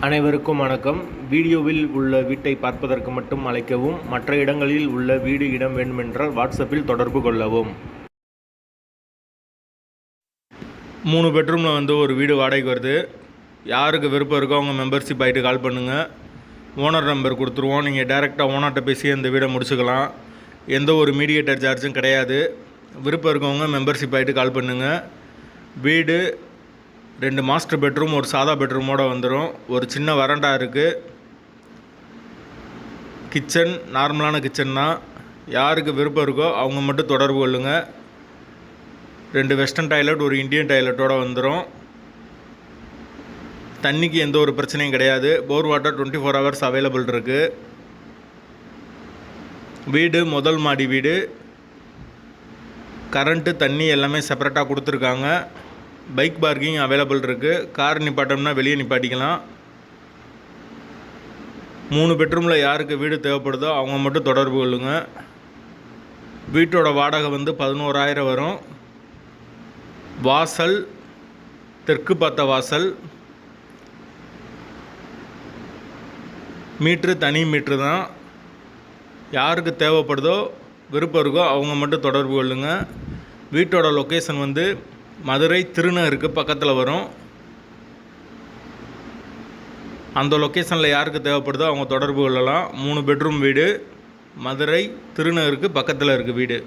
அனைவருக்கும் வணக்கம். வீடியோவில் உள்ள வீட்டை பார்ப்பதற்கு மட்டும் அழைக்கவும். மற்ற இடங்களில் உள்ள வீடு இடம் வேண்டுமென்றால் வாட்ஸ்அப்பில் தொடர்பு கொள்ளவும். 3 பெட்ரூமில் ஒரு வீடு வாடகைக்கு வருது. யாருக்கு விருப்பம் இருக்கோ அவங்க மெம்பர்ஷிப் ஆகிட்டு கால் பண்ணுங்கள். ஓனர் நம்பர் கொடுத்துருவோம். நீங்கள் டைரெக்டாக ஓனர்கிட்ட பேசி அந்த வீடை முடிச்சுக்கலாம். எந்த ஒரு மீடியேட்டர் சார்ஜும் கிடையாது. விருப்பம் இருக்கவங்க மெம்பர்ஷிப் ஆகிட்டு கால் பண்ணுங்கள். வீடு 2 மாஸ்டர் பெட்ரூம், ஒரு சாதா பெட்ரூமோடு வந்துடும். ஒரு சின்ன வராண்டா இருக்குது. கிச்சன் நார்மலான கிச்சன் தான். யாருக்கு விருப்பம் இருக்கோ அவங்க மட்டும் தொடர்பு கொள்ளுங்கள். 2 வெஸ்டர்ன் டாய்லெட், ஒரு இந்தியன் டாய்லெட்டோடு வந்துடும். தண்ணிக்கு எந்த ஒரு பிரச்சனையும் கிடையாது. போர் வாட்டர் 24 ஹவர்ஸ் அவைலபிள் இருக்குது. வீடு முதல் மாடி வீடு. கரண்ட்டு தண்ணி எல்லாமே செப்பரேட்டாக கொடுத்துருக்காங்க. பைக் பார்க்கிங் அவைலபிள் இருக்குது. கார் நிப்பாட்டோம்னா வெளியே நிப்பாட்டிக்கலாம். 3 பெட்ரூமில் யாருக்கு வீடு தேவைப்படுதோ அவங்க மட்டும் தொடர்பு கொள்ளுங்கள். வீட்டோட வாடகை 11,000 வரும். வாசல் தெற்கு பார்த்த வாசல். மீட்ரு தனி மீட்ரு தான். யாருக்கு தேவைப்படுதோ விருப்பம் இருக்கோ அவங்க மட்டும் தொடர்பு கொள்ளுங்கள். வீட்டோட லொக்கேஷன் மதுரை திருநகருக்கு பக்கத்தில் வரும். அந்த லொக்கேஷனில் யாருக்கு தேவைப்படுதோ அவங்க தொடர்பு கொள்ளலாம். 3 பெட்ரூம் வீடு, மதுரை திருநகருக்கு பக்கத்தில் இருக்குது வீடு.